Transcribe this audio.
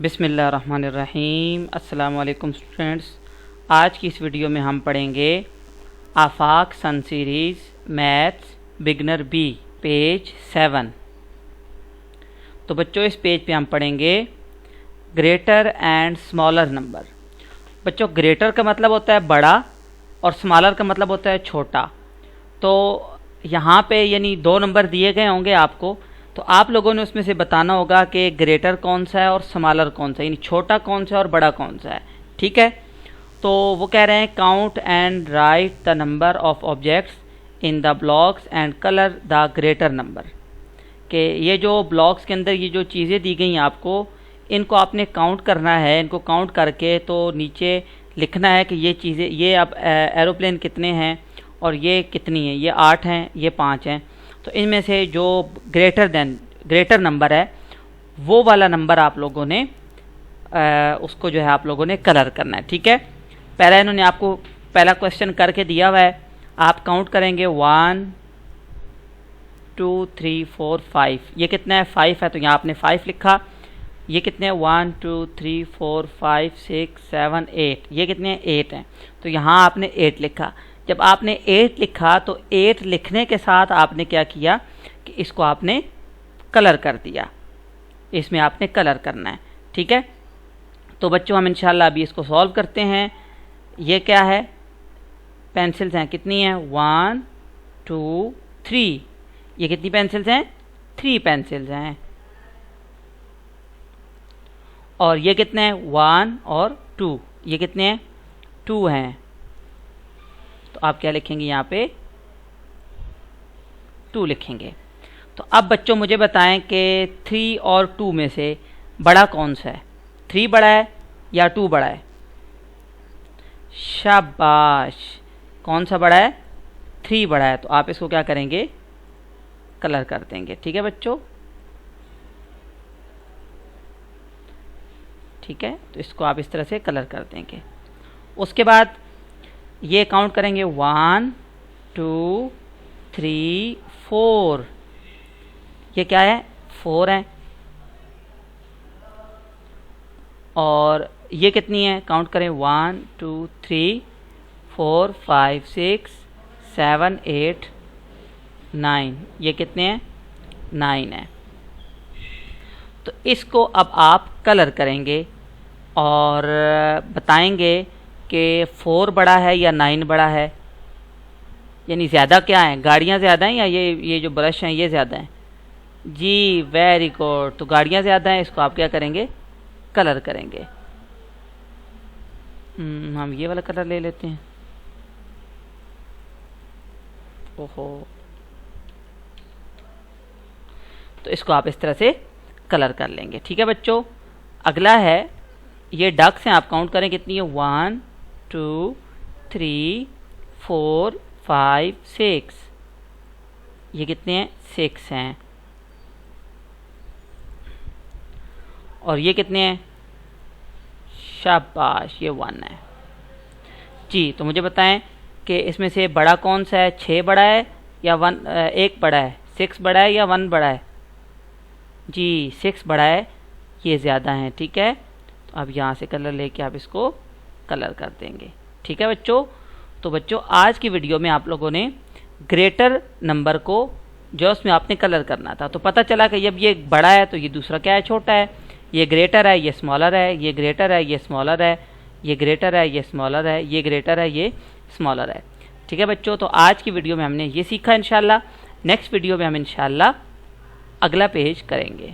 बिस्मिल्लाहिर्रहमानिर्रहीम। अस्सलाम वालेकुम स्टूडेंट्स। आज की इस वीडियो में हम पढ़ेंगे Afaq sun series maths beginner B page 7। तो बच्चों इस पेज पे हम पढ़ेंगे ग्रेटर एंड स्मॉलर नंबर। बच्चों ग्रेटर का मतलब होता है बड़ा और स्मॉलर का मतलब होता है छोटा। तो यहाँ पे यानी दो नंबर दिए गए होंगे आपको, तो आप लोगों ने उसमें से बताना होगा कि ग्रेटर कौन सा है और स्मॉलर कौन सा है, यानी छोटा कौन सा है और बड़ा कौन सा है। ठीक है, तो वो कह रहे हैं count and right the number of objects in the blocks and colour the greater number. कि ये जो ब्लॉक्स के अंदर ये जो चीज़ें दी गई हैं आपको, इनको आपने काउंट करना है। इनको काउंट करके तो नीचे लिखना है कि ये चीज़ें, ये अब एरोप्लेन कितने हैं और ये कितनी है, ये 8 हैं, ये 5 हैं। तो इनमें से जो ग्रेटर नंबर है वो वाला नंबर आप लोगों ने उसको जो है आप लोगों ने कलर करना है। ठीक है, पहला इन्होंने आपको पहला क्वेश्चन करके दिया हुआ है। आप काउंट करेंगे 1 2 3 4 5। ये कितना है? 5 है, तो यहाँ आपने 5 लिखा। ये कितने हैं? 1 2 3 4 5 6 7 8। ये कितने हैं? 8 हैं, तो यहाँ आपने 8 लिखा। जब आपने 8 लिखा तो 8 लिखने के साथ आपने क्या किया कि इसको आपने कलर कर दिया। इसमें आपने कलर करना है। ठीक है, तो बच्चों हम इंशाल्लाह अभी इसको सॉल्व करते हैं। ये क्या है? पेंसिल्स हैं, कितनी हैं? 1 2 3। ये कितनी पेंसिल्स हैं? 3 पेंसिल्स हैं। और ये कितने हैं? 1 और 2। ये कितने हैं? 2 हैं। तो आप क्या लिखेंगे? यहाँ पे 2 लिखेंगे। तो अब बच्चों मुझे बताएं कि 3 और 2 में से बड़ा कौन सा है? 3 बड़ा है या 2 बड़ा है? शाबाश, कौन सा बड़ा है? 3 बड़ा है। तो आप इसको क्या करेंगे? कलर कर देंगे। ठीक है बच्चों, ठीक है, तो इसको आप इस तरह से कलर कर देंगे। उसके बाद ये काउंट करेंगे 1 2 3 4। ये क्या है? 4 है। और ये कितनी है? काउंट करें 1 2 3 4 5 6 7 8 9। ये कितने हैं? 9 है। तो इसको अब आप कलर करेंगे और बताएंगे कि 4 बड़ा है या 9 बड़ा है। यानी ज़्यादा क्या है? गाड़ियाँ ज़्यादा हैं या ये जो ब्रश हैं ये ज़्यादा हैं? जी वेरी गुड, तो गाड़ियाँ ज़्यादा हैं। इसको आप क्या करेंगे? कलर करेंगे। हम ये वाला कलर ले लेते हैं। ओहो, तो इसको आप इस तरह से कलर कर लेंगे। ठीक है बच्चों, अगला है ये डक्स हैं। आप काउंट करें कितनी है? 1 2 3 4 5 6। ये कितने हैं? 6 हैं। और ये कितने हैं? शाबाश, ये 1 है। जी, तो मुझे बताएं कि इसमें से बड़ा कौन सा है? 6 बड़ा है या 1 बड़ा है? 6 बड़ा है या 1 बड़ा है? जी 6 बड़ा है, ये ज़्यादा है। ठीक है, तो अब यहाँ से कलर लेके आप इसको कलर कर देंगे। ठीक है बच्चों, तो बच्चों आज की वीडियो में आप लोगों ने ग्रेटर नंबर को जो उसमें आपने कलर करना था, तो पता चला कि जब ये बड़ा है तो ये दूसरा क्या है? छोटा है। ये ग्रेटर है, ये स्मॉलर है। ये ग्रेटर है, ये स्मॉलर है। ये ग्रेटर है, ये स्मॉलर है। ये ग्रेटर है, ये स्मॉलर है। ठीक है बच्चों, तो आज की वीडियो में हमने ये सीखा। इंशाल्लाह नेक्स्ट वीडियो में हम इंशाल्लाह अगला पेज करेंगे।